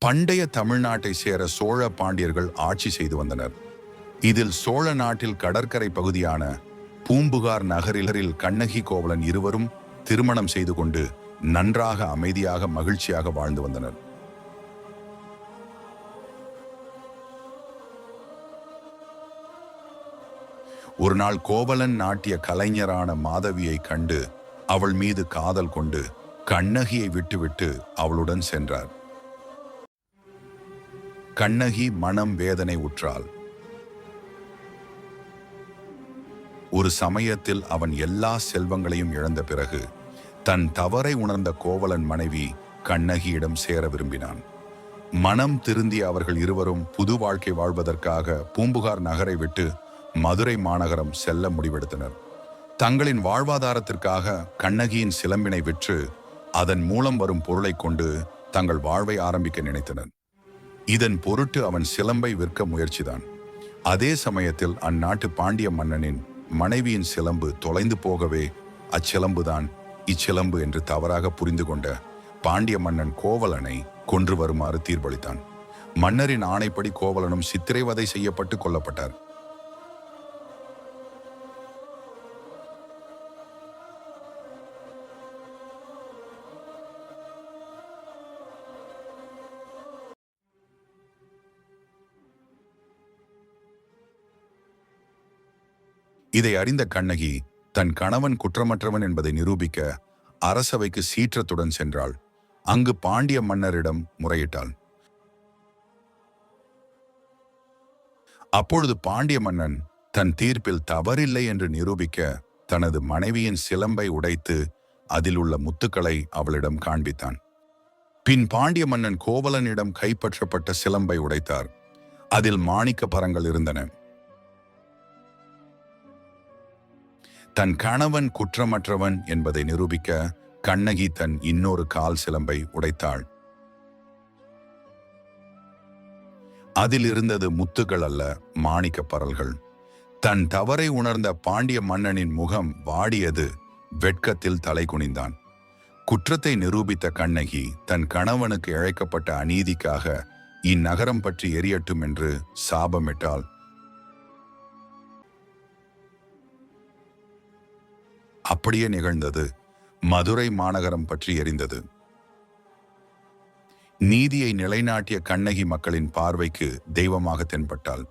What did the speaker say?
பண்டைய தமிழ்நாட்டை சேர சோழ பாண்டியர்கள் ஆட்சி செய்து வந்தனர். இதில் சோழ நாட்டில் கடற்கரை பகுதியான பூம்புகார் நகரில் கண்ணகி கோவலன் இருவரும் திருமணம் செய்து கொண்டு நன்றாக அமைதியாக மகிழ்ச்சியாக வாழ்ந்து வந்தனர். ஒரு நாள் கோவலன் நாட்டிய கலைஞரான மாதவியை கண்டு அவள் மீது காதல் கொண்டு கண்ணகியை விட்டுவிட்டு அவளுடன் சென்றார். கண்ணகி மனம் வேதனை உற்றாள். ஒரு சமயத்தில் அவன் எல்லா செல்வங்களையும் இழந்த பிறகு தன் தவறை உணர்ந்த கோவலன் மனைவி கண்ணகியிடம் சேர விரும்பினான். மனம் திருந்திய அவர்கள் இருவரும் புது வாழ்க்கை வாழ்வதற்காக பூம்புகார் நகரை விட்டு மதுரை மாநகரம் செல்ல முடிவெடுத்தனர். தங்களின் வாழ்வாதாரத்திற்காக கண்ணகியின் சிலம்பினை விற்று அதன் மூலம் வரும் பொருளை கொண்டு தங்கள் வாழ்வை ஆரம்பிக்க நினைத்தனர். இதன் பொருட்டு அவன் சிலம்பை விற்க முயற்சிதான். அதே சமயத்தில் அந்நாட்டு பாண்டிய மன்னனின் மனைவியின் சிலம்பு தொலைந்து போகவே அச்சிலம்புதான் இச்சிலம்பு என்று தவறாக புரிந்து கொண்ட பாண்டிய மன்னன் கோவலனை கொன்று வருமாறு தீர்ப்பளித்தான். மன்னரின் ஆணைப்படி கோவலனும் சித்திரைவதை செய்யப்பட்டு கொல்லப்பட்டார். இதை அறிந்த கண்ணகி தன் கணவன் குற்றமற்றவன் என்பதை நிரூபிக்க அரசவைக்கு சீற்றத்துடன் சென்றாள். அங்கு பாண்டிய மன்னரிடம் முறையிட்டாள். அப்பொழுது பாண்டிய மன்னன் தன் தீர்ப்பில் தவறில்லை என்று நிரூபிக்க தனது மனைவியின் சிலம்பை உடைத்து அதில் உள்ள முத்துக்களை அவளிடம் காண்பித்தான். பின் பாண்டிய மன்னன் கோவலனிடம் கைப்பற்றப்பட்ட சிலம்பை உடைத்தார். அதில் மாணிக்க பரங்கள் இருந்தன. தன் கணவன் குற்றமற்றவன் என்பதை நிரூபிக்க கண்ணகி தன் இன்னொரு கால் சிலம்பை உடைத்தாள். அதில் இருந்தது முத்துகள் அல்ல, மாணிக்க பரல்கள். தன் தவறை உணர்ந்த பாண்டிய மன்னனின் முகம் வாடியது. வெட்கத்தில் தலை குனிந்தான். குற்றத்தை நிரூபித்த கண்ணகி தன் கணவனுக்கு இழைக்கப்பட்ட அநீதிக்காக இந்நகரம் பற்றி எரியட்டும் என்று சாபமிட்டாள். அப்படியே நிகழ்ந்தது. மதுரை மாநகரம் பற்றி எரிந்தது. நீதியை நிலைநாட்டிய கண்ணகி மக்களின் பார்வைக்கு தெய்வமாக தென்பட்டாள்.